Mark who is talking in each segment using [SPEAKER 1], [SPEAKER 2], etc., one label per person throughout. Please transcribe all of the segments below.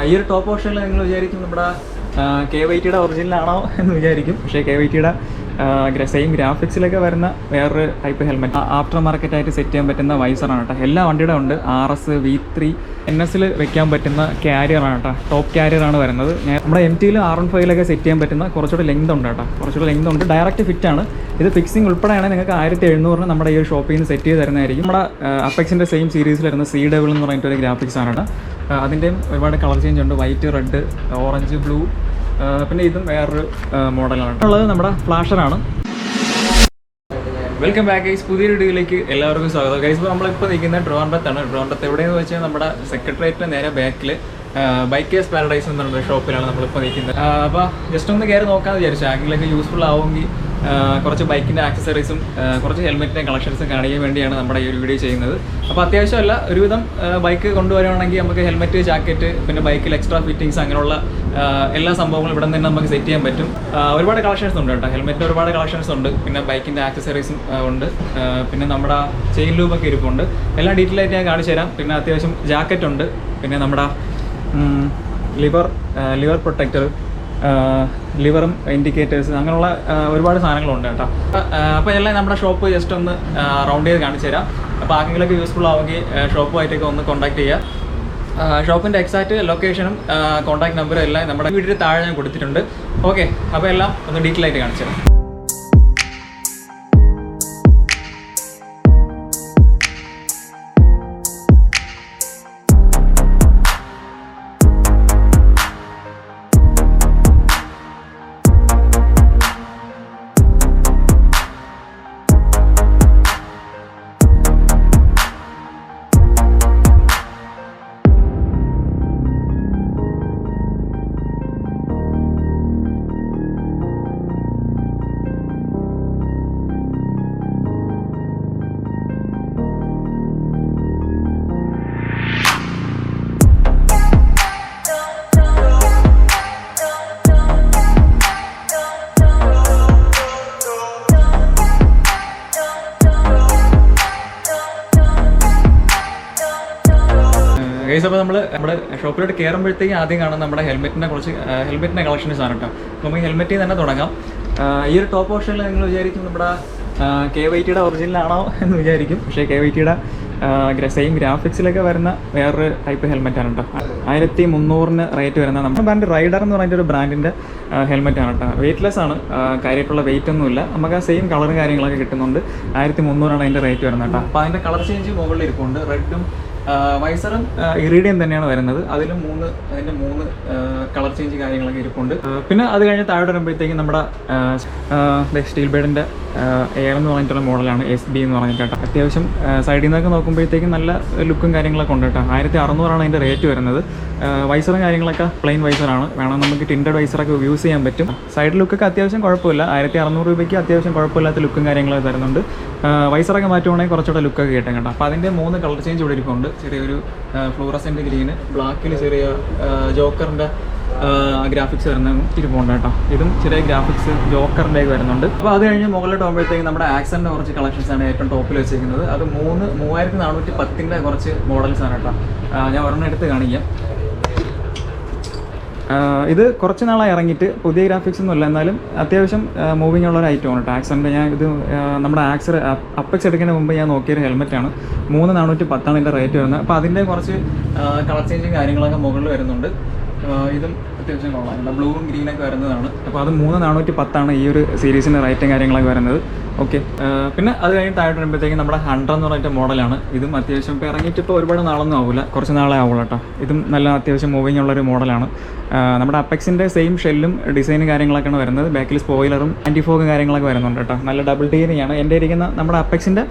[SPEAKER 1] ഈ ഒരു ടോപ്പ് ഓപ്ഷനിൽ നിങ്ങൾ വിചാരിക്കും നമ്മുടെ KYTയുടെ ഒറിജിനലാണോ എന്ന് വിചാരിക്കും. പക്ഷേ KYTയുടെ സെയിം ഗ്രാഫിക്സിലൊക്കെ വരുന്ന വേറൊരു ടൈപ്പ് ഹെൽമെറ്റ് ആഫ്റ്റർ മാർക്കറ്റായിട്ട് സെറ്റ് ചെയ്യാൻ പറ്റുന്ന വൈസറാണ് കേട്ടോ. എല്ലാ വണ്ടിയുടെ ഉണ്ട്. RS V3 NSൽ വെക്കാൻ പറ്റുന്ന ക്യാരിയറാണ് കേട്ടോ. ടോപ്പ് ക്യാരിയറാണ് വരുന്നത്. നമ്മുടെ MTയിൽ R15ലൊക്കെ സെറ്റ് ചെയ്യാൻ പറ്റുന്ന കുറച്ചുകൂടെ ലെങ്ത് ഉണ്ട് കേട്ടോ. കുറച്ചുകൂടെ ലെങ്ത് ഉണ്ട്. ഡയറക്റ്റ് ഫിറ്റാണ്. ഇത് ഫിക്സിങ് ഉൾപ്പെടെയാണ് നിങ്ങൾക്ക് 1700 നമ്മുടെ ഈ ഒരു ഷോപ്പിൽ നിന്ന് സെറ്റ് ചെയ്ത് തരുന്നതായിരിക്കും. നമ്മുടെ അപ്പെക്സിൻ്റെ സെയിം സീരീസിൽ വരുന്ന C ഡബിൾ എന്ന് പറഞ്ഞിട്ടൊരു ഗ്രാഫിക്സ് ആണ് കേട്ടോ. അതിൻ്റെയും ഒരുപാട് കളർ ചേഞ്ച് ഉണ്ട്. വൈറ്റ്, റെഡ്, ഓറഞ്ച്, ബ്ലൂ, പിന്നെ ഇതും വേറൊരു മോഡലാണ് ഉള്ളത്. നമ്മുടെ ഫ്ലാഷറാണ്. വെൽക്കം ബാക്ക് ഗൈസ്, പുതിയൊരു വീഡിയോയിലേക്ക് എല്ലാവർക്കും സ്വാഗതം. ഗൈസ്, ഇപ്പോൾ നമ്മളിപ്പോൾ നിൽക്കുന്നത് ട്രിവാൻഡ്രത്താണ്. ട്രിവാൻഡ്രത്ത് എവിടെയെന്ന് വെച്ചാൽ നമ്മുടെ സെക്രട്ടേറിയറ്റിന് നേരെ ബാക്കിൽ BikerZ Paradise എന്നുള്ള ഷോപ്പിലാണ് നമ്മളിപ്പോൾ നിൽക്കുന്നത്. അപ്പോൾ ജസ്റ്റ് ഒന്ന് കയറി നോക്കാമെന്ന് വിചാരിച്ചു. ആരെങ്കിലൊക്കെ യൂസ്ഫുൾ ആവുമെങ്കിൽ കുറച്ച് ബൈക്കിൻ്റെ ആക്സസറീസും കുറച്ച് ഹെൽമെറ്റിൻ്റെ കളക്ഷൻസും കാണിക്കാൻ വേണ്ടിയാണ് നമ്മുടെ ഈ ഒരു വീഡിയോ ചെയ്യുന്നത്. അപ്പോൾ അത്യാവശ്യമല്ല, ഒരുവിധം ബൈക്ക് കൊണ്ടുവരുവാണെങ്കിൽ നമുക്ക് ഹെൽമെറ്റ്, ജാക്കറ്റ്, പിന്നെ ബൈക്കിൽ എക്സ്ട്രാ ഫിറ്റിങ്സ്, അങ്ങനെയുള്ള എല്ലാ സംഭവങ്ങളും ഇവിടെ നിന്ന് നമുക്ക് സെറ്റ് ചെയ്യാൻ പറ്റും. ഒരുപാട് കളക്ഷൻസ് ഉണ്ട് കേട്ടോ. ഹെൽമെറ്റിന് ഒരുപാട് കളക്ഷൻസ് ഉണ്ട്. പിന്നെ ബൈക്കിൻ്റെ ആക്സസറീസും ഉണ്ട്. പിന്നെ നമ്മുടെ ചെയിൻ ലൂബൊക്കെ ഇരിപ്പുണ്ട്. എല്ലാം ഡീറ്റെയിൽ ആയിട്ട് ഞാൻ കാണിച്ചു തരാം. പിന്നെ അത്യാവശ്യം ജാക്കറ്റ് ഉണ്ട്. പിന്നെ നമ്മുടെ ലിവർ പ്രൊട്ടക്ടർ, ലിവറും ഇൻഡിക്കേറ്റേഴ്സ്, അങ്ങനെയുള്ള ഒരുപാട് സാധനങ്ങളുണ്ട് കേട്ടോ. അപ്പോൾ എല്ലാം നമ്മുടെ ഷോപ്പ് ജസ്റ്റ് ഒന്ന് റൗണ്ട് ചെയ്ത് കാണിച്ചു തരാം. അപ്പോൾ ആർക്കെങ്കിലൊക്കെ യൂസ്ഫുൾ ആവുമെങ്കിൽ ഷോപ്പുമായിട്ടൊക്കെ ഒന്ന് കോൺടാക്ട് ചെയ്യുക. ഷോപ്പിൻ്റെ എക്സാക്റ്റ് ലൊക്കേഷനും കോൺടാക്ട് നമ്പറും എല്ലാം നമ്മുടെ വീഡിയോയുടെ താഴെ ഞാൻ കൊടുത്തിട്ടുണ്ട്. ഓക്കെ, അപ്പോൾ എല്ലാം ഒന്ന് ഡീറ്റെയിൽ ആയിട്ട് കാണിച്ചു തരാം. ഗൈസ്, അപ്പോൾ നമ്മുടെ ഷോപ്പിലോട്ട് കയറുമ്പോഴത്തേക്കും ആദ്യം കാണുന്ന നമ്മുടെ ഹെൽമെറ്റിൻ്റെ കളക്ഷൻസ് ആണ് കേട്ടോ. അപ്പോൾ നമുക്ക് ഹെൽമെറ്റിൽ തന്നെ തുടങ്ങാം. ഈ ഒരു ടോപ്പ് ഓപ്ഷനിൽ നിങ്ങൾ വിചാരിക്കും നമ്മുടെ KYTയുടെ ഒറിജിനലാണോ എന്ന് വിചാരിക്കും. പക്ഷേ KYTയുടെ സെയിം ഗ്രാഫിക്സിലൊക്കെ വരുന്ന വേറൊരു ടൈപ്പ് ഹെൽമെറ്റാണ് കേട്ടോ. 1300 റേറ്റ് വരുന്ന നമ്മുടെ ബ്രാൻഡ് റൈഡർ എന്ന് പറഞ്ഞിട്ട് ഒരു ബ്രാൻഡിൻ്റെ ഹെൽമെറ്റാണ് കേട്ടോ. വെയ്റ്റ്ലെസ് ആണ്, കാര്യമായിട്ടുള്ള വെയിറ്റ് ഒന്നുമില്ല. നമുക്ക് ആ സെയിം കളറും കാര്യങ്ങളൊക്കെ കിട്ടുന്നുണ്ട്. 1300 അതിൻ്റെ റേറ്റ് വരുന്നത് കേട്ടോ. അപ്പോൾ അതിൻ്റെ കളർ ചേഞ്ച് മുകളിൽ ഇരിപ്പുണ്ട്. റെഡും വൈസറും ഇറീഡിയം തന്നെയാണ് വരുന്നത്. അതിൻ്റെ മൂന്ന് കളർ ചേഞ്ച് കാര്യങ്ങളൊക്കെ ഇരിപ്പുണ്ട്. പിന്നെ അത് കഴിഞ്ഞ് താഴെ വരുമ്പോഴത്തേക്കും നമ്മുടെ സ്റ്റീൽ ബേഡിൻ്റെ എയർ എന്ന് പറഞ്ഞിട്ടുള്ള മോഡലാണ് SB എന്ന് പറഞ്ഞിട്ട് കേട്ടോ. അത്യാവശ്യം സൈഡിൽ നിന്നൊക്കെ നോക്കുമ്പോഴത്തേക്കും നല്ല ലുക്കും കാര്യങ്ങളൊക്കെ ഉണ്ട് കേട്ടോ. 1600 അതിൻ്റെ റേറ്റ് വരുന്നത്. വൈസറും കാര്യങ്ങളൊക്കെ പ്ലെയിൻ വൈസറാണ്. വേണം നമുക്ക് ടിൻഡഡ് വൈസറൊക്കെ യൂസ് ചെയ്യാൻ പറ്റും. സൈഡ് ലുക്കൊക്കെ അത്യാവശ്യം കുഴപ്പമില്ല. 1600 രൂപയ്ക്ക് അത്യാവശ്യം കുഴപ്പമില്ലാത്ത ലുക്കും കാര്യങ്ങളൊക്കെ തരുന്നുണ്ട്. വൈസറൊക്കെ മാറ്റുവാണെങ്കിൽ കുറച്ചുകൂടെ ലുക്കൊക്കെ കിട്ടും കേട്ടോ. അപ്പോൾ അതിൻ്റെ 3 കളർ ചേഞ്ച് ഇവിടെ ഇരിപ്പുണ്ട്. ചെറിയൊരു ഫ്ലൂറസെൻ്റ് ഗ്രീന്, ബ്ലാക്കിൽ ചെറിയ ജോക്കറിൻ്റെ ഗ്രാഫിക്സ് വരുന്ന ഇരിപ്പുണ്ട് കേട്ടോ. ഇതും ചെറിയ ഗ്രാഫിക്സ് ജോക്കറിൻ്റെ ഒക്കെ വരുന്നുണ്ട്. അപ്പോൾ അത് കഴിഞ്ഞ് മുകളിലോട്ട് പോകുമ്പോഴത്തേക്കും നമ്മുടെ ആക്സൻ്റെ കുറച്ച് കളക്ഷൻസാണ് ഏറ്റവും ടോപ്പിൽ വെച്ചിരിക്കുന്നത്. അത് 3410 കുറച്ച് മോഡൽസാണ് കേട്ടോ. ഞാൻ ഒരെണ്ണം എടുത്ത് കാണിക്കാം. ഇത് കുറച്ച് നാളായി ഇറങ്ങിയിട്ട്, പുതിയ ഗ്രാഫിക്സ് ഒന്നുമില്ല, എന്നാലും അത്യാവശ്യം മൂവിങ് ഉള്ള ഒരു ഐറ്റമാണ് കേട്ടോ. ആക്സൻ്റെ ഇത് നമ്മുടെ അപ്പെക്സ് എടുക്കുന്നതിന് മുമ്പ് ഞാൻ നോക്കിയൊരു ഹെൽമെറ്റാണ്. 3410 ഇതിൻ്റെ റേറ്റ് വരുന്നത്. അപ്പോൾ അതിൻ്റെ കുറച്ച് കളർ ചേഞ്ചും കാര്യങ്ങളൊക്കെ മുകളിൽ വരുന്നുണ്ട്. ഇതും അത്യാവശ്യം കൊള്ളാം. ബ്ലൂവും ഗ്രീനൊക്കെ വരുന്നതാണ്. അപ്പോൾ അത് 3410 ഈ ഒരു സീരീസിൻ്റെ റേറ്റും കാര്യങ്ങളൊക്കെ വരുന്നത്. ഓക്കെ, പിന്നെ അത് കഴിഞ്ഞ് താഴെ വരുമ്പോഴത്തേക്കും നമ്മുടെ 100 എന്ന് പറഞ്ഞിട്ട് മോഡലാണ്. ഇതും അത്യാവശ്യം ഇപ്പോൾ ഇറങ്ങിയിട്ട് ഇപ്പോൾ ഒരുപാട് നാളൊന്നും ആവില്ല, കുറച്ച് നാളെ ആവുള്ളൂ കേട്ടോ. ഇതും നല്ല അത്യാവശ്യം മൂവിങ് ഉള്ളൊരു മോഡലാണ്. നമ്മുടെ അപ്പെക്സിൻ്റെ സെയിം ഷെല്ലും ഡിസൈനും കാര്യങ്ങളൊക്കെയാണ് വരുന്നത്. ബാക്കിൽ സ്പോയിലറും ആൻറ്റിഫോഗും കാര്യങ്ങളൊക്കെ വരുന്നുണ്ട് കേട്ടോ. നല്ല ഡബിൾ ടീനിയാണ്. എൻ്റെ ഇരിക്കുന്ന നമ്മുടെ അപ്പെക്സിൻ്റെ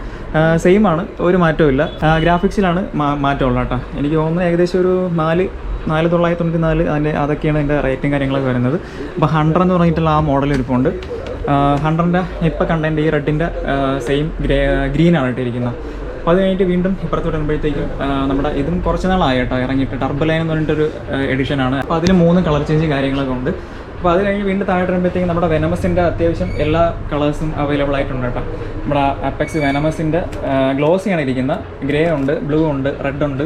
[SPEAKER 1] സെയിം ആണ്, ഒരു മാറ്റവും ഇല്ല. ഗ്രാഫിക്സിലാണ് മാറ്റമുള്ളത് കേട്ടോ. എനിക്ക് തോന്നുന്നത് ഏകദേശം ഒരു 4994 അതൊക്കെയാണ് എൻ്റെ റേറ്റും കാര്യങ്ങളൊക്കെ വരുന്നത്. അപ്പോൾ 100 എന്ന് പറഞ്ഞിട്ടുള്ള ആ മോഡൽ ഇരിപ്പുണ്ട്. 100ൻ്റെ ഇപ്പോൾ കണ്ടതിൻ്റെ ഈ റെഡിൻ്റെ സെയിം ഗ്രീനാണ് ഇട്ടിരിക്കുന്നത്. അപ്പോൾ അത് കഴിഞ്ഞിട്ട് വീണ്ടും ഇപ്പുറത്ത് വരുമ്പോഴത്തേക്കും നമ്മുടെ ഇതും കുറച്ച് നാളായി കേട്ടോ ഇറങ്ങിയിട്ട്. ടർബോ ലൈൻ എന്ന് പറഞ്ഞിട്ടൊരു എഡിഷനാണ്. അപ്പോൾ അതിൽ 3 കളർ ചേഞ്ച് കാര്യങ്ങളൊക്കെ ഉണ്ട്. അപ്പോൾ അത് കഴിഞ്ഞ് വീണ്ടും താഴെ വരുമ്പോഴത്തേക്കും നമ്മുടെ വെനമസിൻ്റെ അത്യാവശ്യം എല്ലാ കളേഴ്സും അവൈലബിൾ ആയിട്ടുണ്ട് കേട്ടോ. നമ്മുടെ അപ്പെക്സ് വെനമസിൻ്റെ ഗ്ലോസിയാണ് ഇരിക്കുന്നത്. ഗ്രേ ഉണ്ട്, ബ്ലൂ ഉണ്ട്, റെഡ് ഉണ്ട്,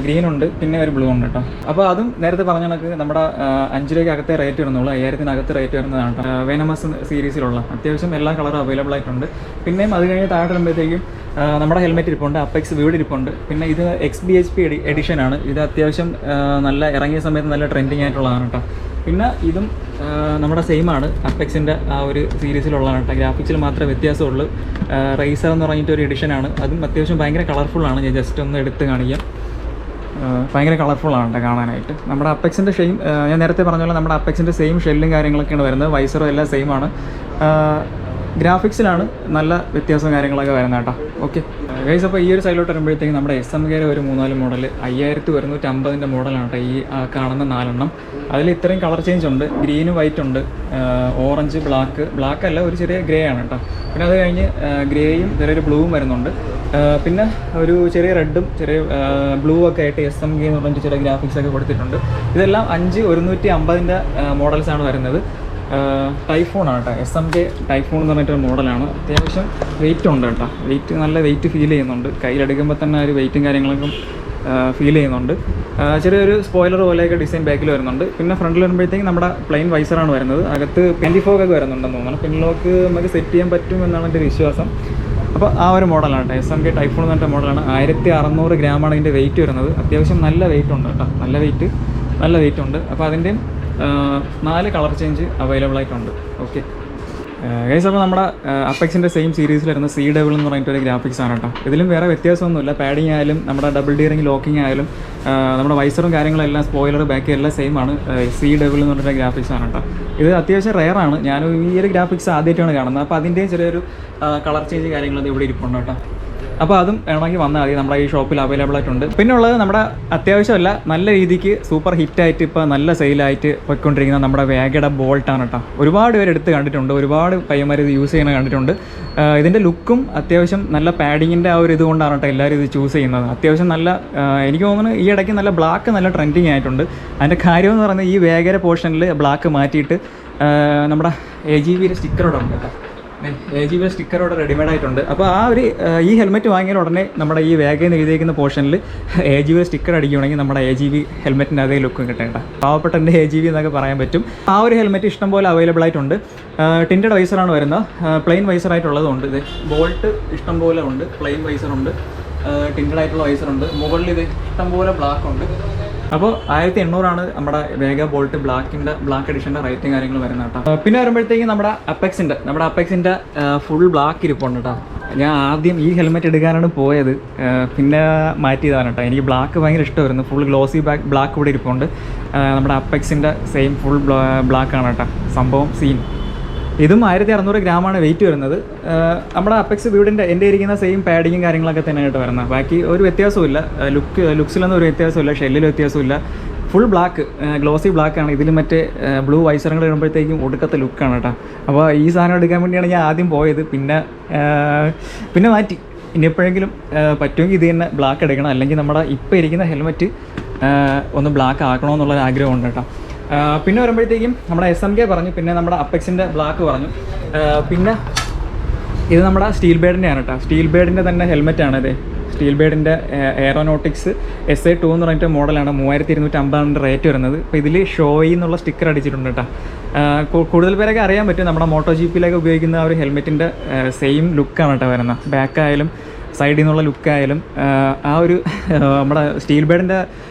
[SPEAKER 1] ഗ്രീൻ ഉണ്ട്, പിന്നെ ഒരു ബ്ലൂ ഉണ്ട് കേട്ടോ. അപ്പോൾ അതും നേരത്തെ പറഞ്ഞ കണക്ക് നമ്മുടെ 5 രൂപയ്ക്കകത്തെ റേറ്റ് വരുന്നുള്ളൂ, 5000-നകത്ത് റേറ്റ് വരുന്നതാണ് കേട്ടോ. വെനമസ് സീരീസിലുള്ള അത്യാവശ്യം എല്ലാ കളറും അവൈലബിൾ ആയിട്ടുണ്ട്. പിന്നെയും അത് കഴിഞ്ഞ് താഴെ വരുമ്പോഴത്തേക്കും നമ്മുടെ ഹെൽമെറ്റ് ഇരിപ്പുണ്ട്, അപ്പെക്സ് വീട് ഇരിപ്പുണ്ട്. പിന്നെ ഇത് XBHP എഡിഷനാണ്. ഇത് അത്യാവശ്യം നല്ല ഇറങ്ങിയ സമയത്ത് നല്ല ട്രെൻഡിങ് ആയിട്ടുള്ളതാണ് കേട്ടോ. പിന്നെ ഇതും നമ്മുടെ സെയിമാണ്, അപ്പെക്സിൻ്റെ ആ ഒരു സീരീസിലുള്ളതാണ് കേട്ടോ. ഗ്രാഫിക്സിൽ മാത്രമേ വ്യത്യാസമുള്ളൂ. റേസർ എന്ന് പറഞ്ഞിട്ടൊരു എഡിഷനാണ്. അതും അത്യാവശ്യം ഭയങ്കര കളർഫുള്ളാണ്. ഞാൻ ജസ്റ്റ് ഒന്ന് എടുത്ത് കാണിക്കാം. ഭയങ്കര കളർഫുള്ളാണ് കേട്ടോ കാണാനായിട്ട്. നമ്മുടെ അപ്പെക്സിൻ്റെ ഞാൻ നേരത്തെ പറഞ്ഞ പോലെ നമ്മുടെ അപ്പെക്സിൻ്റെ സെയിം ഷെല്ലും കാര്യങ്ങളൊക്കെയാണ് വരുന്നത്. വൈസറും എല്ലാം സെയിമാണ്. ഗ്രാഫിക്സിലാണ് നല്ല വ്യത്യാസവും കാര്യങ്ങളൊക്കെ വരുന്നത് കേട്ടോ. ഓക്കെ ഗൈസ്, അപ്പോൾ ഈ ഒരു സൈഡിലോട്ട് വരുമ്പോഴത്തേക്കും നമ്മുടെ SMKയുടെ ഒരു 3-4 മോഡൽ 5150 മോഡലാണ് കേട്ടോ ഈ കാണുന്ന 4 അതിൽ ഇത്രയും കളർ ചേഞ്ച് ഉണ്ട്. ഗ്രീനും വൈറ്റ് ഉണ്ട്, ഓറഞ്ച്, ബ്ലാക്ക് അല്ല, ഒരു ചെറിയ ഗ്രേ ആണ് കേട്ടോ. പിന്നെ അത് കഴിഞ്ഞ് ഗ്രേയും ചെറിയൊരു ബ്ലൂവും വരുന്നുണ്ട്. പിന്നെ ഒരു ചെറിയ റെഡും ചെറിയ ബ്ലൂ ഒക്കെ ആയിട്ട് SMK എന്ന് പറഞ്ഞിട്ട് ചില ഗ്രാഫിക്സ് ഒക്കെ കൊടുത്തിട്ടുണ്ട്. ഇതെല്ലാം 5150 മോഡൽസാണ് വരുന്നത്. ടൈഫോണാണ് കേട്ടോ, SMK ടൈഫോൺ എന്ന് പറഞ്ഞിട്ടൊരു മോഡലാണ്. അത്യാവശ്യം വെയിറ്റ് ഉണ്ട് കേട്ടോ, നല്ല വെയിറ്റ് ഫീൽ ചെയ്യുന്നുണ്ട്. കയ്യിലെടുക്കുമ്പോൾ തന്നെ ഒരു വെയിറ്റും കാര്യങ്ങളൊക്കെ ഫീൽ ചെയ്യുന്നുണ്ട്. ചെറിയൊരു സ്പോയിലർ പോലെയൊക്കെ ഡിസൈൻ ബാക്കിൽ വരുന്നുണ്ട്. പിന്നെ ഫ്രണ്ടിൽ വരുമ്പോഴത്തേക്കും നമ്മുടെ പ്ലെയിൻ വൈസറാണ് വരുന്നത്. അകത്ത് പെൻറ്റിഫോഗ് ഒക്കെ വരുന്നുണ്ടെന്ന് തോന്നുന്നു. പിന്നിലോക്ക് നമുക്ക് സെറ്റ് ചെയ്യാൻ പറ്റും എന്നാണ് എൻ്റെ വിശ്വാസം. അപ്പോൾ ആ ഒരു മോഡലാണ് കേട്ടോ, SMK ടൈഫോൺ എന്ന് പറഞ്ഞിട്ട് മോഡലാണ്. 1600 ഗ്രാമാണ് ഇതിൻ്റെ വെയിറ്റ് വരുന്നത്. അത്യാവശ്യം നല്ല വെയിറ്റ് ഉണ്ട് കേട്ടോ, നല്ല വെയിറ്റ് ഉണ്ട്. അപ്പോൾ അതിൻ്റെയും 4 കളർ ചേഞ്ച് അവൈലബിൾ ആയിട്ടുണ്ട്. ഓക്കെ ഗൈസ്, അപ്പോൾ നമ്മുടെ അപ്പെക്സിൻ്റെ സെയിം സീരീസിൽ വരുന്ന C ഡബിൾ എന്ന് പറഞ്ഞിട്ടൊരു ഗ്രാഫിക്സ് ആണ് കേട്ടോ. ഇതിലും വേറെ വ്യത്യാസമൊന്നുമില്ല. പാഡിങ് ആയാലും നമ്മുടെ ഡബിൾ ഡിയറിംഗ് ലോക്കിംഗ് ആയാലും നമ്മുടെ വൈസറും കാര്യങ്ങളെല്ലാം സ്പോയിലർ ബാക്കി എല്ലാം സെയിം ആണ്. C ഡബിൾ എന്ന് പറഞ്ഞിട്ട് ഗ്രാഫിക്സ് ആണ് കേട്ടോ. ഇത് അത്യാവശ്യം റെയറാണ്. ഞാൻ ഈ ഒരു ഗ്രാഫിക്സ് ആദ്യമായിട്ടാണ് കാണുന്നത്. അപ്പോൾ അതിൻ്റെയും ചെറിയൊരു കളർ ചേഞ്ച് കാര്യങ്ങളൊക്കെ ഇവിടെ ഇരിപ്പുണ്ട് കേട്ടോ. അപ്പോൾ അതും വേണമെങ്കിൽ വന്നാൽ മതി, നമ്മുടെ ഈ ഷോപ്പിൽ അവൈലബിൾ ആയിട്ടുണ്ട്. പിന്നെ ഉള്ളത് നമ്മുടെ അത്യാവശ്യമല്ല നല്ല രീതിക്ക് സൂപ്പർ ഹിറ്റായിട്ട് ഇപ്പോൾ നല്ല സെയിലായിട്ട് പോയിക്കൊണ്ടിരിക്കുന്ന നമ്മുടെ വേഗയുടെ ബോൾട്ടാണ് കേട്ടോ. ഒരുപാട് പേര് എടുത്ത് കണ്ടിട്ടുണ്ട്, ഒരുപാട് പയ്യന്മാർ ഇത് യൂസ് ചെയ്യുന്നത് കണ്ടിട്ടുണ്ട്. ഇതിൻ്റെ ലുക്കും അത്യാവശ്യം നല്ല പാഡിങ്ങിൻ്റെ ആ ഒരു ഇതുകൊണ്ടാണ് കേട്ടോ എല്ലാവരും ഇത് ചൂസ് ചെയ്യുന്നത്. അത്യാവശ്യം നല്ല, എനിക്ക് തോന്നുന്നു ഈ ഇടയ്ക്ക് നല്ല ബ്ലാക്ക് നല്ല ട്രെൻഡിങ് ആയിട്ടുണ്ട്. അതിൻ്റെ കാര്യമെന്ന് പറയുന്നത് ഈ വേഗയുടെ പോർഷനിൽ ബ്ലാക്ക് മാറ്റിയിട്ട് നമ്മുടെ AGV സ്റ്റിക്കറോടെ ഉണ്ട് കേട്ടോ. AGV സ്റ്റിക്കറോടെ റെഡിമെയ്ഡ് ആയിട്ടുണ്ട്. അപ്പോൾ ആ ഒരു ഈ ഹെൽമെറ്റ് വാങ്ങിയ ഉടനെ നമ്മുടെ ഈ വേഗം എഴുതിയിരിക്കുന്ന പോർഷനിൽ AGV സ്റ്റിക്കർ അടിക്കുകയാണെങ്കിൽ നമ്മുടെ AGV ഹെൽമെറ്റിൻ്റെ അതേ ലുക്കും കിട്ടേണ്ട. പാവപ്പെട്ട എൻ്റെ AGV എന്നൊക്കെ പറയാൻ പറ്റും. ആ ഒരു ഹെൽമെറ്റ് ഇഷ്ടംപോലെ അവൈലബിൾ ആയിട്ടുണ്ട്. ടിൻറ്റഡ് വൈസറാണ് വരുന്നത്. പ്ലെയിൻ വൈസറായിട്ടുള്ളതുണ്ട്. ഇത് ബോൾട്ട് ഇഷ്ടംപോലെ ഉണ്ട്, പ്ലെയിൻ വൈസറുണ്ട്, ടിൻറ്റഡ് ആയിട്ടുള്ള വൈസറുണ്ട്. മുകളിൽ ഇത് ഇഷ്ടംപോലെ ബ്ലാക്ക് ഉണ്ട്. അപ്പോൾ 1800 നമ്മുടെ വേഗ ബോൾട്ട് ബ്ലാക്ക് എഡിഷൻ്റെ റേറ്റും കാര്യങ്ങൾ വരുന്നത് കേട്ടോ. പിന്നെ വരുമ്പോഴത്തേക്കും നമ്മുടെ അപ്പെക്സിൻ്റെ ഫുൾ ബ്ലാക്ക് ഇരിപ്പുണ്ട് കേട്ടോ. ഞാൻ ആദ്യം ഈ ഹെൽമെറ്റ് എടുക്കാനാണ് പോയത്, പിന്നെ മാറ്റിയതാണ് കേട്ടോ. എനിക്ക് ബ്ലാക്ക് ഭയങ്കര ഇഷ്ടമായിരുന്നു. ഫുൾ ഗ്ലോസി ബ്ലാക്ക് ഇവിടെ ഇരിപ്പുണ്ട്. നമ്മുടെ അപ്പെക്സിൻ്റെ സെയിം ഫുൾ ബ്ലാക്കാണ് കേട്ടോ സംഭവം സീൻ. ഇതും 1600 ഗ്രാമാണ് വെയിറ്റ് വരുന്നത്. നമ്മുടെ അപ്പെക്സ് വീടിൻ്റെ എൻ്റെ ഇരിക്കുന്ന സെയിം പാഡിങ്ങും കാര്യങ്ങളൊക്കെ തന്നെയായിട്ട് വരുന്നത്. ബാക്കി ഒരു വ്യത്യാസമില്ല, ലുക്സിലൊന്നും ഒരു വ്യത്യാസമില്ല, ഷെല്ലിൽ വ്യത്യാസമില്ല. ഫുൾ ബ്ലാക്ക് ഗ്ലോസി ബ്ലാക്കാണ്. ഇതിൽ മറ്റേ ബ്ലൂ വൈസറുകൾ ഇടുമ്പോഴത്തേക്കും ഒടുക്കത്തെ ലുക്കാണ് കേട്ടോ. അപ്പോൾ ഈ സാധനം എടുക്കാൻ വേണ്ടിയാണ് ഞാൻ ആദ്യം പോയത്. പിന്നെ മാറ്റി. ഇനി എപ്പോഴെങ്കിലും പറ്റുമെങ്കിൽ ഇത് തന്നെ ബ്ലാക്ക് എടുക്കണം, അല്ലെങ്കിൽ നമ്മുടെ ഇപ്പോൾ ഇരിക്കുന്ന ഹെൽമെറ്റ് ഒന്ന് ബ്ലാക്ക് ആക്കണമെന്നുള്ളൊരു ആഗ്രഹമുണ്ട് കേട്ടോ. പിന്നെ വരുമ്പോഴത്തേക്കും നമ്മുടെ SMK പറഞ്ഞു, പിന്നെ നമ്മുടെ അപ്പെക്സിൻ്റെ ബ്ലാക്ക് പറഞ്ഞു. പിന്നെ ഇത് നമ്മുടെ സ്റ്റീൽ ബേഡിൻ്റെയാണ് കേട്ടോ. സ്റ്റീൽ ബേഡിൻ്റെ തന്നെ ഹെൽമെറ്റാണ് ഇത്. സ്റ്റീൽ ബേഡിൻ്റെ എയറോനോട്ടിക്സ് SA2 എന്ന് പറഞ്ഞിട്ട് മോഡലാണ്. 3250 റേറ്റ് വരുന്നത്. അപ്പോൾ ഇതിൽ ഷോയി എന്നുള്ള സ്റ്റിക്കർ അടിച്ചിട്ടുണ്ട് കേട്ടോ. കൂടുതൽ പേരൊക്കെ അറിയാൻ പറ്റും, നമ്മുടെ MotoGPയിലൊക്കെ ഉപയോഗിക്കുന്ന ആ ഒരു ഹെൽമെറ്റിൻ്റെ സെയിം ലുക്കാണ് കേട്ടോ വരുന്നത്. ബാക്കായാലും സൈഡിൽ നിന്നുള്ള ലുക്കായാലും ആ ഒരു നമ്മുടെ സ്റ്റീൽ ബേഡിൻ്റെ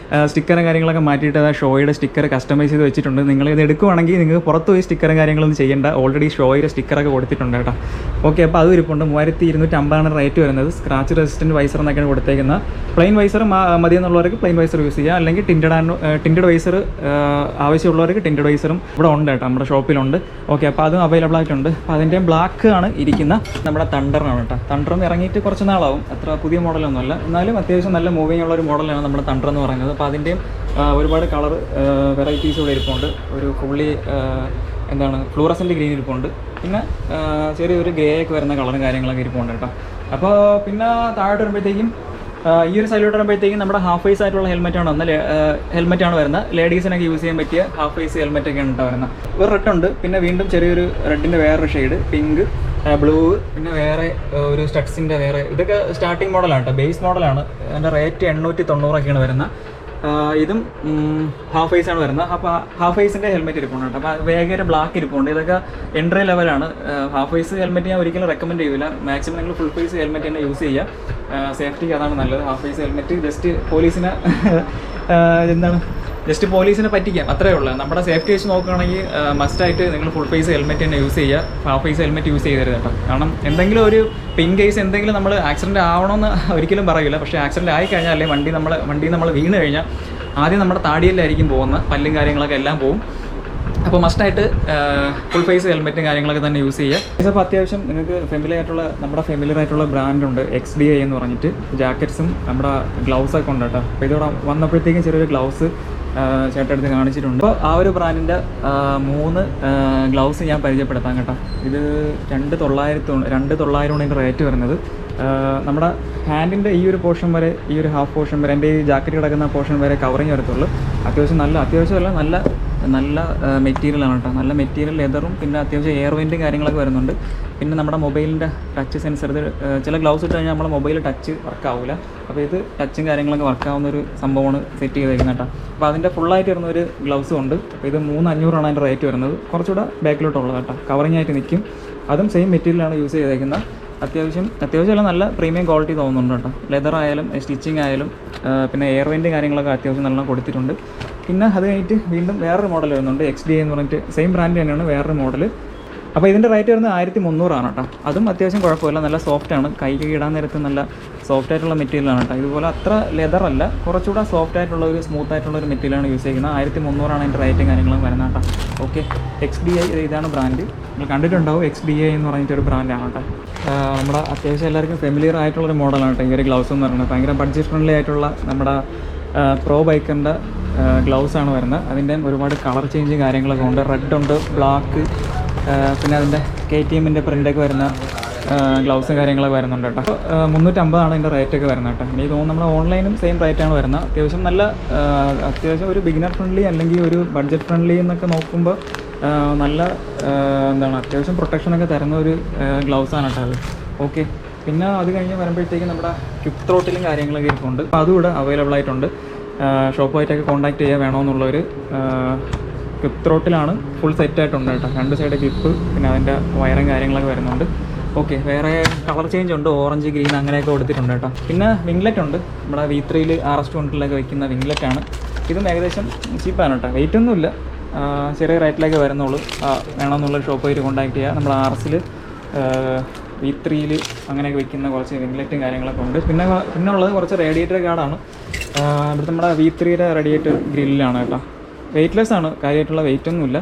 [SPEAKER 1] സ്റ്റിക്കറും കാര്യങ്ങളൊക്കെ മാറ്റിയിട്ട് ആ ഷോയുടെ സ്റ്റിക്കർ കസ്റ്റമൈസ് ചെയ്ത് വെച്ചിട്ടുണ്ട്. നിങ്ങളിത് എടുക്കുവാണെങ്കിൽ നിങ്ങൾക്ക് പുറത്ത് പോയി സ്റ്റിക്കറും കാര്യങ്ങളൊന്നും ചെയ്യേണ്ട, ഓൾറെഡി ഷോയുടെ സ്റ്റിക്കറൊക്കെ കൊടുത്തിട്ടുണ്ട് കേട്ടോ. ഓക്കെ, അപ്പോൾ അത് ഇരിപ്പുണ്ട്. 3250 റേറ്റ് വരുന്നത്. സ്ക്രാച്ച് റെസിസ്റ്റൻറ്റ് വൈസർ എന്നൊക്കെയാണ് കൊടുത്തേക്കുന്നത്. പ്ലെയിൻ വൈസർ മതിയെന്നുള്ളവർക്ക് പ്ലെയിൻ വൈസർ യൂസ് ചെയ്യുക, അല്ലെങ്കിൽ ടിൻറ്റഡ് വൈസർ ആവശ്യമുള്ളവർക്ക് ടിൻറ്റഡ് വൈസറും ഇവിടെ ഉണ്ട് കേട്ടോ, നമ്മുടെ ഷോപ്പിലുണ്ട്. ഓക്കെ, അപ്പോൾ അതും അവൈലബിൾ ആയിട്ടുണ്ട്. അപ്പോൾ അതിൻ്റെ ബ്ലാക്ക് ആണ് ഇരിക്കുന്ന നമ്മുടെ തണ്ടറാണ് കേട്ടോ. തണ്ടറും ഇറങ്ങിയിട്ട് കുറച്ച് നാളാവും, അത്ര പുതിയ മോഡലൊന്നുമല്ല, എന്നാലും അത്യാവശ്യം നല്ല മൂവിങ് ഉള്ള ഒരു മോഡലാണ് നമ്മുടെ തണ്ടർ എന്ന് പറയുന്നത്. അപ്പോൾ അതിൻ്റെയും ഒരുപാട് കളർ വെറൈറ്റീസ് ഇവിടെ ഇരിപ്പുണ്ട്. ഒരു ഫുള്ളി ഫ്ലൂറസെൻ്റ് ഗ്രീൻ ഇരിപ്പുണ്ട്. പിന്നെ ചെറിയൊരു ഗ്രേ ഒക്കെ വരുന്ന കളറും കാര്യങ്ങളൊക്കെ ഇരിപ്പുണ്ട് കേട്ടോ. അപ്പോൾ പിന്നെ താഴോട്ട് വരുമ്പോഴത്തേക്കും ഈ ഒരു സൈഡിലോട്ട് വരുമ്പോഴത്തേക്കും നമ്മുടെ ഹാഫ് ഫേസ് ആയിട്ടുള്ള ഹെൽമെറ്റാണ് വരുന്നത്. ലേഡീസിനൊക്കെ യൂസ് ചെയ്യാൻ പറ്റിയ ഹാഫ് ഫേസ് ഹെൽമെറ്റൊക്കെയാണ് വരുന്നത്. ഒരു റെഡ് ഉണ്ട്, പിന്നെ വീണ്ടും ചെറിയൊരു റെഡിൻ്റെ വേറൊരു ഷെയ്ഡ്, പിങ്ക്, ബ്ലൂ, പിന്നെ വേറെ ഒരു സ്റ്റഡ്സിൻ്റെ വേറെ, ഇതൊക്കെ സ്റ്റാർട്ടിങ് മോഡലാണ് കേട്ടോ, ബേസ് മോഡലാണ്. അതിൻ്റെ റേറ്റ് 890 വരുന്നത്. ഇതും ഹാഫ് ഫേസാണ് വരുന്നത്. അപ്പോൾ ഹാഫ് ഫേസിൻ്റെ ഹെൽമെറ്റ് ഇരിപ്പുണ്ട് കേട്ടോ. അപ്പോൾ വേഗം ബ്ലാക്ക് ഇരിപ്പുണ്ട്. ഇതൊക്കെ എൻട്രി ലെവലാണ്. ഹാഫ് ഫേസ് ഹെൽമെറ്റ് ഞാൻ ഒരിക്കലും റെക്കമെൻഡ് ചെയ്യില്ല. മാക്സിമം നിങ്ങൾ ഫുൾ ഫേസ് ഹെൽമെറ്റ് തന്നെ യൂസ് ചെയ്യുക. സേഫ്റ്റിക്ക് അതാണ് നല്ലത്. ഹാഫ് ഫേസ് ഹെൽമെറ്റ് ജസ്റ്റ് പോലീസിനെ ജസ്റ്റ് പോലീസിനെ പറ്റിക്കാം, അത്രേ ഉള്ളൂ. നമ്മുടെ സേഫ്റ്റി വെച്ച് നോക്കുകയാണെങ്കിൽ മസ്റ്റായിട്ട് നിങ്ങൾ ഫുൾ ഫേസ് ഹെൽമെറ്റ് തന്നെ യൂസ് ചെയ്യുക. ഹാഫ് ഫേസ് ഹെൽമെറ്റ് യൂസ് ചെയ്തരുത് കേട്ടോ. കാരണം എന്തെങ്കിലും ഒരു പിൻ കേസ് എന്തെങ്കിലും നമ്മൾ ആക്സിഡൻറ്റ് ആവണമെന്ന് ഒരിക്കലും പറയില്ല. പക്ഷേ ആക്സിഡൻറ്റ് ആയിക്കഴിഞ്ഞാൽ അല്ലെങ്കിൽ വണ്ടി നമ്മൾ വീണ് കഴിഞ്ഞാൽ ആദ്യം നമ്മുടെ താടിയിലായിരിക്കും പോകുന്നത്, പല്ലും കാര്യങ്ങളൊക്കെ എല്ലാം പോകും. അപ്പോൾ മസ്റ്റായിട്ട് ഫുൾ ഫേസ് ഹെൽമെറ്റും കാര്യങ്ങളൊക്കെ തന്നെ യൂസ് ചെയ്യുക. അപ്പോൾ അത്യാവശ്യം നിങ്ങൾക്ക് നമ്മുടെ ഫെമിലിയർ ആയിട്ടുള്ള ബ്രാൻഡുണ്ട്, XDI എന്ന് പറഞ്ഞിട്ട്. ജാക്കറ്റ്സും നമ്മുടെ ഗ്ലൗസൊക്കെ ഉണ്ട് കേട്ടോ. അപ്പോൾ ഇതോടെ വന്നപ്പോഴത്തേക്കും ചെറിയൊരു ഗ്ലൗസ് ചേട്ടടുത്ത് കാണിച്ചിട്ടുണ്ട്. അപ്പോൾ ആ ഒരു ബ്രാൻഡിൻ്റെ 3 ഗ്ലൗസ് ഞാൻ പരിചയപ്പെടുത്താം കേട്ടോ. ഇത് 2,900 ഇതിൻ്റെ റേറ്റ് വരുന്നത്. നമ്മുടെ ഹാൻഡിൻ്റെ ഈ ഒരു പോർഷൻ വരെ, ഈ ഒരു ഹാഫ് പോർഷൻ വരെ, എൻ്റെ ഈ ജാക്കറ്റ് കിടക്കുന്ന പോർഷൻ വരെ കവറിങ് വരത്തുള്ളൂ. അത്യാവശ്യമല്ല നല്ല മെറ്റീരിയലാണ് കേട്ടോ. നല്ല മെറ്റീരിയൽ, ലെതറും, പിന്നെ അത്യാവശ്യം എയർ വെൻറ്റും കാര്യങ്ങളൊക്കെ വരുന്നുണ്ട്. പിന്നെ നമ്മുടെ മൊബൈലിൻ്റെ ടച്ച് സെൻസർ, ഇത് ചില ഗ്ലൗസ് ഇട്ട് കഴിഞ്ഞാൽ നമ്മുടെ മൊബൈൽ ടച്ച് വർക്കാവില്ല. അപ്പോൾ ഇത് ടച്ചും കാര്യങ്ങളൊക്കെ വർക്കാവുന്ന ഒരു സംഭവമാണ് സെറ്റ് ചെയ്തേക്കുന്നത് കേട്ടോ. അപ്പോൾ അതിൻ്റെ ഫുള്ളായിട്ട് വരുന്ന ഒരു ഗ്ലൗസും ഉണ്ട്. അപ്പോൾ ഇത് 3,500 അതിൻ്റെ റേറ്റ് വരുന്നത്. കുറച്ചുകൂടെ ബാക്കിലോട്ടുള്ളത് കേട്ടോ, കവറിങ് ആയിട്ട് നിൽക്കും. അതും സെയിം മെറ്റീരിയലാണ് യൂസ് ചെയ്തേക്കുന്നത്. അത്യാവശ്യം നല്ല പ്രീമിയം ക്വാളിറ്റി തോന്നുന്നുണ്ട് കേട്ടോ. ലെതർ ആയാലും സ്റ്റിച്ചിങ് ആയാലും പിന്നെ എയർ വെൻറ്റ് കാര്യങ്ങളൊക്കെ അത്യാവശ്യം നല്ലോണം കൊടുത്തിട്ടുണ്ട്. പിന്നെ അത് കഴിഞ്ഞിട്ട് വീണ്ടും വേറൊരു മോഡൽ വരുന്നുണ്ട്, XDI എന്ന് പറഞ്ഞിട്ട്. സെയിം ബ്രാൻഡ് തന്നെയാണ്, വേറൊരു മോഡൽ. അപ്പോൾ ഇതിൻ്റെ റേറ്റ് വരുന്നത് 1,300 കേട്ടോ. അതും അത്യാവശ്യം കുഴപ്പമില്ല, നല്ല സോഫ്റ്റാണ്. കൈക്ക് ഇടാൻ നേരത്ത് നല്ല സോഫ്റ്റ് ആയിട്ടുള്ള മെറ്റീരിയലാണ് കേട്ടോ. ഇതുപോലെ അത്ര ലെതർ അല്ല, കുറച്ചുകൂടെ സോഫ്റ്റ് ആയിട്ടുള്ള ഒരു സ്മൂത്ത് ആയിട്ടുള്ള ഒരു മെറ്റീരിയലാണ് യൂസ് ചെയ്യുന്നത്. 1,300 അതിൻ്റെ റേറ്റും കാര്യങ്ങളും വരുന്നത് കേട്ടോ. ഓക്കെ, XDI ഇതാണ് ബ്രാൻഡ്. നിങ്ങൾ കണ്ടിട്ടുണ്ടാവും, XDI എന്ന് പറഞ്ഞിട്ടൊരു ബ്രാൻഡാണ് കേട്ടോ. നമ്മുടെ അത്യാവശ്യം എല്ലാവർക്കും ഫെമിലിയർ ആയിട്ടുള്ളൊരു മോഡലാണ് കേട്ടോ ഈ ഒരു ഗ്ലൗസ് എന്ന് പറയുന്നത്. ഭയങ്കര ബഡ്ജറ്റ് ഫ്രണ്ട്ലി ആയിട്ടുള്ള നമ്മുടെ പ്രോ ബൈക്കറിൻ്റെ ഗ്ലൗസാണ് വരുന്നത്. അതിൻ്റെ ഒരുപാട് കളർ ചേഞ്ച് കാര്യങ്ങളൊക്കെ ഉണ്ട്. റെഡ് ഉണ്ട്, ബ്ലാക്ക്, പിന്നെ അതിൻ്റെ KTMൻ്റെ പ്രിൻ്റൊക്കെ വരുന്ന ഗ്ലൗസും കാര്യങ്ങളൊക്കെ വരുന്നുണ്ട് കേട്ടോ. അപ്പോൾ 350 അതിൻ്റെ റേറ്റൊക്കെ വരുന്നത് കേട്ടോ. എനിക്ക് തോന്നുന്നു നമ്മുടെ ഓൺലൈനും സെയിം റേറ്റാണ് വരുന്നത്. അത്യാവശ്യം ഒരു ബിഗിനർ ഫ്രണ്ട്ലി അല്ലെങ്കിൽ ഒരു ബഡ്ജറ്റ് ഫ്രണ്ട്ലി എന്നൊക്കെ നോക്കുമ്പോൾ നല്ല അത്യാവശ്യം പ്രൊട്ടക്ഷനൊക്കെ തരുന്ന ഒരു ഗ്ലൗസാണ് കേട്ടോ അത്. ഓക്കെ, പിന്നെ അത് കഴിഞ്ഞ് വരുമ്പോഴത്തേക്കും നമ്മുടെ ക്വിക്ക് ത്രോട്ടിലും കാര്യങ്ങളൊക്കെ ഇരിപ്പുണ്ട്. അപ്പോൾ അതും ഇവിടെ അവൈലബിൾ ആയിട്ടുണ്ട്. ഷോപ്പുമായിട്ടൊക്കെ കോൺടാക്ട് ചെയ്യുക വേണമെന്നുള്ളൊരു ക്വിക്ക് ത്രോട്ടിലാണ് ഫുൾ സെറ്റായിട്ടുണ്ട് കേട്ടോ. 2 സൈഡ് ക്ലിപ്പ്, പിന്നെ അതിൻ്റെ വയറും കാര്യങ്ങളൊക്കെ വരുന്നുണ്ട്. ഓക്കെ, വേറെ കളർ ചേഞ്ച് ഉണ്ട്, ഓറഞ്ച്, ഗ്രീൻ അങ്ങനെയൊക്കെ കൊടുത്തിട്ടുണ്ട് കേട്ടോ. പിന്നെ വിംഗ്ലെറ്റ് ഉണ്ട്, നമ്മുടെ V3 RS200 വയ്ക്കുന്ന വിംഗ്ലെറ്റാണ്. ഇതും ഏകദേശം ചീപ്പാണ് കേട്ടോ, വെയിറ്റ് ഒന്നുമില്ല, ചെറിയ റേറ്റിലേക്ക് വരുന്നുള്ളൂ. വേണമെന്നുള്ള ഷോപ്പുമായിട്ട് കോൺടാക്ട് ചെയ്യുക. നമ്മുടെ RS V3 അങ്ങനെയൊക്കെ വയ്ക്കുന്ന കുറച്ച് വിംഗ്ലെറ്റും കാര്യങ്ങളൊക്കെ ഉണ്ട്. പിന്നെ ഉള്ളത് കുറച്ച് റേഡിയേറ്റർ ഗാർഡാണ്. ഇവിടുത്തെ നമ്മുടെ V3 റേഡിയേറ്റർ ഗ്രില്ലാണ് കേട്ടോ. വെയ്റ്റ്ലെസ് ആണ്, കാര്യമായിട്ടുള്ള വെയിറ്റ് ഒന്നുമില്ല.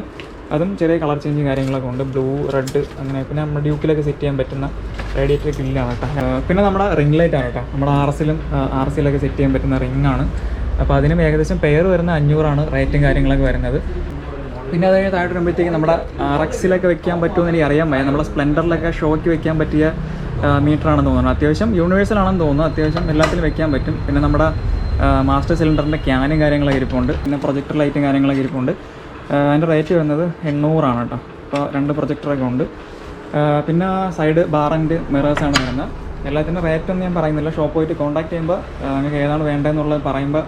[SPEAKER 1] അതും ചെറിയ കളർ ചേഞ്ചും കാര്യങ്ങളൊക്കെ ഉണ്ട്, ബ്ലൂ, റെഡ് അങ്ങനെ. പിന്നെ നമ്മുടെ ഡ്യൂക്കിലൊക്കെ സെറ്റ് ചെയ്യാൻ പറ്റുന്ന റേഡിയേറ്റർ ഗ്രില്ലാണ് കേട്ടോ. പിന്നെ നമ്മുടെ റിംഗ് ലൈറ്റാണ് കേട്ടോ. നമ്മുടെ RSലൊക്കെ സെറ്റ് ചെയ്യാൻ പറ്റുന്ന റിങ്ങാണ്. അപ്പോൾ അതിനും ഏകദേശം പെയർ വരുന്ന 500 റേറ്റും കാര്യങ്ങളൊക്കെ വരുന്നത്. പിന്നെ അത് കഴിഞ്ഞ് താഴെ വരുമ്പോഴത്തേക്കും നമ്മുടെ RXലൊക്കെ വെക്കാൻ പറ്റുമെന്ന് എനിക്ക് അറിയാൻ വയ്യ. നമ്മുടെ സ്പ്ലെൻഡറിലൊക്കെ ഷോയ്ക്ക് വെക്കാൻ പറ്റിയ മീറ്ററാണെന്ന് തോന്നുന്നു. അത്യാവശ്യം യൂണിവേഴ്സൽ ആണെന്ന് തോന്നുന്നു. അത്യാവശ്യം എല്ലാത്തിലും വെക്കാൻ പറ്റും. പിന്നെ നമ്മുടെ മാസ്റ്റർ സിലിണ്ടറിൻ്റെ ക്യാനും കാര്യങ്ങളൊക്കെ ഇരിപ്പുണ്ട്. പിന്നെ പ്രൊജക്ടർ ലൈറ്റും കാര്യങ്ങളൊക്കെ ഇരിപ്പുണ്ട്. അതിൻ്റെ റേറ്റ് വരുന്നത് 800 കേട്ടോ. അപ്പോൾ 2 പ്രൊജക്ടറൊക്കെ ഉണ്ട്. പിന്നെ സൈഡ് ബാർ ആൻഡ് മിറേഴ്സാണ് വരുന്നത്. എല്ലാത്തിൻ്റെ റേറ്റൊന്നും ഞാൻ പറയുന്നില്ല. ഷോപ്പ് പോയിട്ട് കോൺടാക്ട് ചെയ്യുമ്പോൾ നിങ്ങൾക്ക് ഏതാണ് വേണ്ടതെന്നുള്ളത് പറയുമ്പോൾ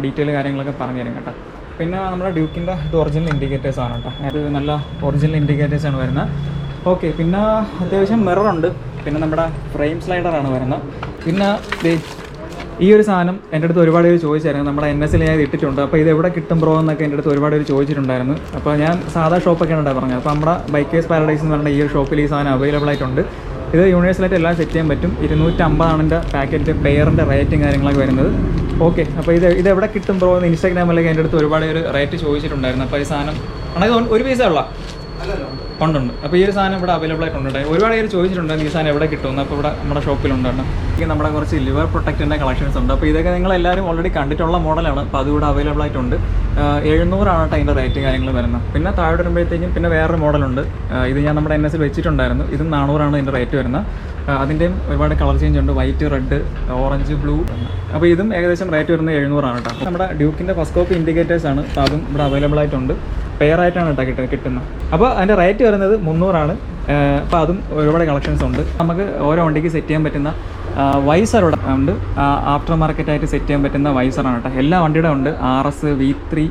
[SPEAKER 1] ഡീറ്റെയിൽ കാര്യങ്ങളൊക്കെ പറഞ്ഞു തരും കേട്ടോ. പിന്നെ നമ്മുടെ ഡ്യൂക്കിൻ്റെ ഇത് ഒറിജിനൽ ഇൻഡിക്കേറ്റേഴ്സാണ് കേട്ടോ. അത് നല്ല ഒറിജിനൽ ഇൻഡിക്കേറ്റേഴ്സാണ് വരുന്നത്. ഓക്കെ, പിന്നെ അത്യാവശ്യം മിററുണ്ട്. പിന്നെ നമ്മുടെ ഫ്രെയിം സ്ലൈഡറാണ് വരുന്നത്. പിന്നെ ഈ ഒരു സാധനം എൻ്റെ അടുത്ത് ഒരുപാട് പേര് ചോദിച്ചായിരുന്നു. നമ്മുടെ NSൽ ഞാൻ ഇട്ടിട്ടുണ്ട്. അപ്പോൾ ഇത് എവിടെ കിട്ടും ബ്രോ എന്നൊക്കെ എൻ്റെ അടുത്ത് ഒരുപാട് പേര് ചോദിച്ചിട്ടുണ്ടായിരുന്നു. അപ്പോൾ ഞാൻ സാധാ ഷോപ്പൊക്കെയാണ് ഉണ്ടായി പറഞ്ഞത്. അപ്പോൾ നമ്മുടെ BikerZ Paradise എന്ന് പറഞ്ഞ ഈ ഒരു ഷോപ്പിൽ ഈ സാധനം അവൈലബിൾ ആയിട്ടുണ്ട്. ഇത് യൂണിവേഴ്സലായിട്ട് എല്ലാം സെറ്റ് ചെയ്യാൻ പറ്റും. 250 ഇതിൻ്റെ പാക്കറ്റ് പെയറിൻ്റെ റേറ്റും കാര്യങ്ങളൊക്കെ വരുന്നത്. ഓക്കെ, അപ്പോൾ ഇത് എവിടെ കിട്ടും ബ്രോ എന്ന് ഇൻസ്റ്റാഗ്രാമിലൊക്കെ എൻ്റെ അടുത്ത് ഒരുപാട് പേര് റേറ്റ് ചോദിച്ചിട്ടുണ്ടായിരുന്നു. അപ്പോൾ ഈ സാധനം ആണെങ്കിൽ ഒരു പീസേ ഉള്ള ഉണ്ട്. അപ്പോൾ ഈ ഒരു സാധനം ഇവിടെ അവൈലബിൾ ആയിട്ടുണ്ട്. ഒരുപാട് പേര് ചോദിച്ചിട്ടുണ്ടായിരുന്നു ഈ സാധനം എവിടെ കിട്ടുമെന്ന്. അപ്പോൾ ഇവിടെ നമ്മുടെ ഷോപ്പിലുണ്ട്. നമ്മുടെ കുറച്ച് ലിവർ പ്രൊട്ടക്റ്റിൻ്റെ കളക്ഷൻസ് ഉണ്ട്. അപ്പോൾ ഇതൊക്കെ നിങ്ങളെല്ലാവരും ഓൾറെഡി കണ്ടിട്ടുള്ള മോഡലാണ്. അപ്പോൾ അതുകൂടെ അവൈലബിൾ ആയിട്ടുണ്ട്. 700 അതിൻ്റെ റേറ്റ് കാര്യങ്ങൾ വരുന്നത്. പിന്നെ താഴെ വരുമ്പോഴത്തേക്കും പിന്നെ വേറൊരു മോഡലുണ്ട്. ഇത് ഞാൻ നമ്മുടെ NSൽ വെച്ചിട്ടുണ്ടായിരുന്നു. ഇതും 400 ഇതിൻ്റെ റേറ്റ് വരുന്നത്. അതിൻ്റെയും ഒരുപാട് കളർ ചേഞ്ച് ഉണ്ട്, വൈറ്റ്, റെഡ്, ഓറഞ്ച്, ബ്ലൂ. അപ്പോൾ ഇതും ഏകദേശം റേറ്റ് വരുന്നത് 700 കേട്ടോ. നമ്മുടെ ഡ്യൂക്കിൻ്റെ ഫസ്റ്റ് കോപ്പി ഇൻഡിക്കേറ്റേഴ്സാണ്. അപ്പോൾ അതും ഇവിടെ അവൈലബിൾ ആയിട്ടുണ്ട്. പെയറായിട്ടാണ് കേട്ടോ കിട്ടുന്നത്. അപ്പോൾ അതിൻ്റെ റേറ്റ് വരുന്നത് 300. അപ്പോൾ അതും ഒരുപാട് കളക്ഷൻസ് ഉണ്ട്. നമുക്ക് ഓരോ വണ്ടിക്ക് സെറ്റ് ചെയ്യാൻ പറ്റുന്ന വൈസർ ഉണ്ട്. ആഫ്റ്റർ മാർക്കറ്റായിട്ട് സെറ്റ് ചെയ്യാൻ പറ്റുന്ന വൈസറാണ് കേട്ടോ. എല്ലാ വണ്ടിയുടെ ഉണ്ട്. RS, V3,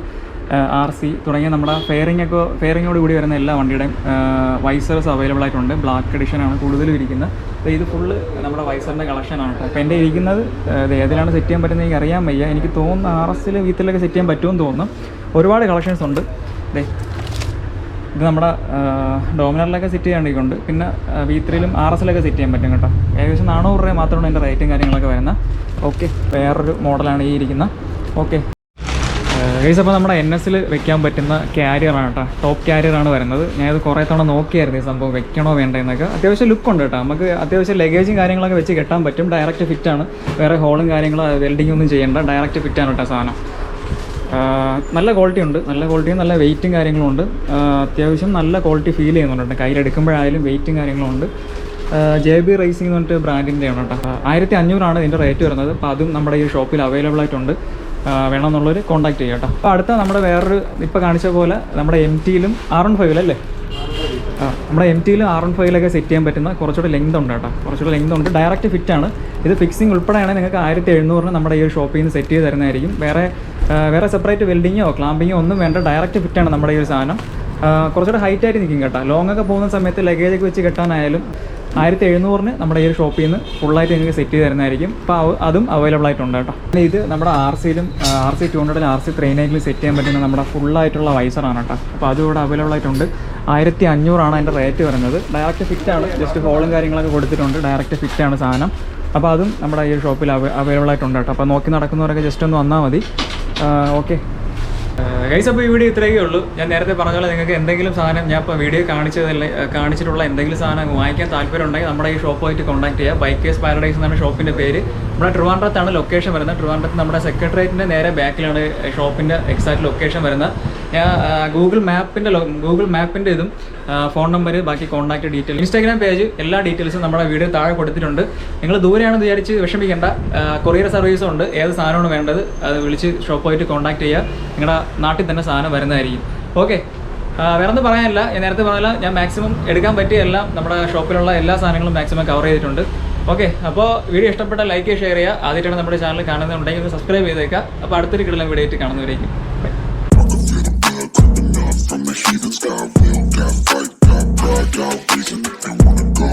[SPEAKER 1] RC തുടങ്ങിയ നമ്മുടെ ഫെയറിങ്ങോട് കൂടി വരുന്ന എല്ലാ വണ്ടിയുടെയും വൈസേഴ്സ് അവൈലബിൾ ആയിട്ടുണ്ട്. ബ്ലാക്ക് എഡിഷനാണ് കൂടുതലും ഇരിക്കുന്നത്. അപ്പോൾ ഇത് ഫുള്ള് നമ്മുടെ വൈസറിൻ്റെ കളക്ഷനാണ് കേട്ടോ. അപ്പോൾ എൻ്റെ ഇരിക്കുന്നത് ഏതിലാണ് സെറ്റ് ചെയ്യാൻ പറ്റുന്നത് എനിക്ക് അറിയാൻ വയ്യ. എനിക്ക് തോന്നുന്നു RS, V3 സെറ്റ് ചെയ്യാൻ പറ്റുമെന്ന് തോന്നുന്നു. ഒരുപാട് കളക്ഷൻസ് ഉണ്ട്. ഇത് നമ്മുടെ ഡോമിനറിലൊക്കെ സെറ്റ് ചെയ്യാണ്ടിരിക്കുന്നുണ്ട്. പിന്നെ V3 RS സെറ്റ് ചെയ്യാൻ പറ്റും കേട്ടോ. ഏകദേശം 400 രൂപ മാത്രമാണ് എൻ്റെ റേറ്റും കാര്യങ്ങളൊക്കെ വരുന്നത്. ഓക്കെ, വേറൊരു മോഡലാണ് ഈ ഇരിക്കുന്നത്. ഓക്കെ ഗൈസ്, അപ്പോൾ നമ്മുടെ NS വെക്കാൻ പറ്റുന്ന ക്യാരിയറാണ് കേട്ടോ. ടോപ്പ് ക്യാരിയറാണ് വരുന്നത്. ഞാനത് കുറേ തവണ നോക്കിയായിരുന്നു ഈ സംഭവം വെക്കണോ വേണ്ടതെന്നൊക്കെ. അത്യാവശ്യം ലുക്കുണ്ട് കേട്ടോ. നമുക്ക് അത്യാവശ്യം ലഗേജും കാര്യങ്ങളൊക്കെ വെച്ച് കെട്ടാൻ പറ്റും. ഡയറക്റ്റ് ഫിറ്റാണ്. വേറെ ഹോളും കാര്യങ്ങളോ വെൽഡിംഗ് ഒന്നും ചെയ്യേണ്ട. ഡയറക്റ്റ് ഫിറ്റാണ് കേട്ടോ സാധനം. നല്ല ക്വാളിറ്റി ഉണ്ട്. നല്ല ക്വാളിറ്റിയും നല്ല വെയിറ്റും കാര്യങ്ങളും ഉണ്ട്. അത്യാവശ്യം നല്ല ക്വാളിറ്റി ഫീൽ ചെയ്യുന്നുണ്ട്. കയ്യിലെടുക്കുമ്പോഴായാലും വെയിറ്റും കാര്യങ്ങളും ഉണ്ട്. JB റേസിംഗ് എന്ന് പറഞ്ഞിട്ട് ബ്രാൻഡിൻ്റെയാണ് കേട്ടോ. 1500 ഇതിൻ്റെ റേറ്റ് വരുന്നത്. അപ്പോൾ അതും നമ്മുടെ ഈ ഷോപ്പിൽ അവൈലബിൾ ആയിട്ടുണ്ട്. വേണമെന്നുള്ളവർ കോൺടാക്ട് ചെയ്യാം കേട്ടോ. അപ്പോൾ അടുത്ത നമ്മുടെ വേറൊരു ഇപ്പോൾ കാണിച്ച പോലെ നമ്മുടെ MT-ലും R15 അല്ലേ, നമ്മുടെ MT-ലും R15 സെറ്റ് ചെയ്യാൻ പറ്റുന്ന കുറച്ചുകൂടി ലെങ്ത് ഉണ്ട് കേട്ടോ. കുറച്ചുകൂടി ലെങ്ത് ഉണ്ട്. ഡയറക്റ്റ് ഫിറ്റാണ്. ഇത് ഫിക്സിങ് ഉൾപ്പെടെയാണ് നിങ്ങൾക്ക് 1700 നമ്മുടെ ഈ ഷോപ്പിൽ നിന്ന് സെറ്റ് ചെയ്ത് തരുന്നതായിരിക്കും. വേറെ സെപ്പറേറ്റ് വെൽഡിങ്ങോ ക്ലാമ്പിങ്ങോ ഒന്നും വേണ്ട. ഡയറക്റ്റ് ഫിറ്റാണ് നമ്മുടെ ഈ ഒരു സാധനം. കുറച്ചുകൂടെ ഹൈറ്റായിട്ട് നിൽക്കും കേട്ടോ. ലോങ്ങൊക്കെ പോകുന്ന സമയത്ത് ലഗേജൊക്കെ വെച്ച് കെട്ടാനായാലും 1700 നമ്മുടെ ഈ ഒരു ഷോപ്പിൽ നിന്ന് ഫുള്ളായിട്ട് നിങ്ങൾക്ക് സെറ്റ് ചെയ്ത് തരുന്നതായിരിക്കും. അപ്പോൾ അതും അവൈലബിൾ ആയിട്ടുണ്ട് കേട്ടോ. പിന്നെ ഇത് നമ്മുടെ RC-ലും RC 200, RC 390 സെറ്റ് ചെയ്യാൻ പറ്റുന്ന നമ്മുടെ ഫുള്ളായിട്ടുള്ള വൈസറാണ് കേട്ടോ. അപ്പോൾ അതും ഇവിടെ അവൈലബിൾ ആയിട്ടുണ്ട്. 1500 അതിൻ്റെ റേറ്റ് വരുന്നത്. ഡയറക്റ്റ് ഫിറ്റാണ്. ജസ്റ്റ് ഹോളും കാര്യങ്ങളൊക്കെ കൊടുത്തിട്ടുണ്ട്. ഡയറക്റ്റ് ഫിറ്റാണ് സാധനം. അപ്പോൾ അതും നമ്മുടെ ഈ ഷോപ്പിൽ അവൈലബിൾ ആയിട്ടുണ്ട് കേട്ടോ. അപ്പോൾ നോക്കി നടക്കുന്നവരൊക്കെ ജസ്റ്റ് ഒന്ന് വന്നാൽ മതി. ഓക്കെ ഗൈസ്, അപ്പോൾ ഈ വീഡിയോ ഇത്രയൊക്കെ ഉള്ളൂ. ഞാൻ നേരത്തെ പറഞ്ഞ പോലെ നിങ്ങൾക്ക് എന്തെങ്കിലും സാധനം ഞാൻ ഇപ്പോൾ വീഡിയോ കാണിച്ചിട്ടുള്ള എന്തെങ്കിലും സാധനം വാങ്ങിക്കാൻ താല്പര്യം ഉണ്ടെങ്കിൽ നമ്മുടെ ഈ ഷോപ്പുമായിട്ട് കോൺടാക്ട് ചെയ്യുക. BikerZ Paradise എന്നാണ് ഷോപ്പിൻ്റെ പേര്. നമ്മുടെ ട്രിവാൻഡ്രത്താണ് ലൊക്കേഷൻ വരുന്നത്. ട്രിവാൻഡ്രത്ത് നമ്മുടെ സെക്രട്ടേറിയറ്റിൻ്റെ നേരെ ബാക്കിലാണ് ഷോപ്പിൻ്റെ എക്സാക്റ്റ് ലൊക്കേഷൻ വരുന്നത്. ഞാൻ ഗൂഗിൾ മാപ്പിൻ്റെ ഇതും ഫോൺ നമ്പർ, ബാക്കി കോൺടാക്ട് ഡീറ്റെയിൽ, ഇൻസ്റ്റാഗ്രാം പേജ്, എല്ലാ ഡീറ്റെയിൽസും നമ്മുടെ വീഡിയോ താഴെ കൊടുത്തിട്ടുണ്ട്. നിങ്ങൾ ദൂരെയാണെന്ന് വിചാരിച്ച് വിഷമിക്കേണ്ട. കൊറിയർ സർവീസും ഉണ്ട്. ഏത് സാധനമാണ് വേണ്ടത് അത് വിളിച്ച് ഷോപ്പുമായിട്ട് കോൺടാക്ട് ചെയ്യുക. നിങ്ങളുടെ നാട്ടിൽ തന്നെ സാധനം വരുന്നതായിരിക്കും. ഓക്കെ, വേറെ ഒന്നും പറയാനില്ല. ഞാൻ നേരത്തെ പറഞ്ഞില്ല, ഞാൻ മാക്സിമം എടുക്കാൻ പറ്റിയ എല്ലാം നമ്മുടെ ഷോപ്പിലുള്ള എല്ലാ സാധനങ്ങളും മാക്സിമം കവർ ചെയ്തിട്ടുണ്ട്. ഓക്കെ, അപ്പോൾ വീഡിയോ ഇഷ്ടപ്പെട്ട ലൈക്ക് ഷെയർ ചെയ്യുക. ആദ്യമായിട്ടാണ് നമ്മുടെ ചാനൽ കാണുന്നുണ്ടെങ്കിൽ ഒന്ന് സബ്സ്ക്രൈബ് ചെയ്തേക്കുക. അപ്പോൾ അടുത്തൊരു കിടലം വീഡിയോ ആയിട്ട് കാണുന്നവരേക്കും by. From the heathen sky, we don't got fight, got pride, got reason. If you wanna go,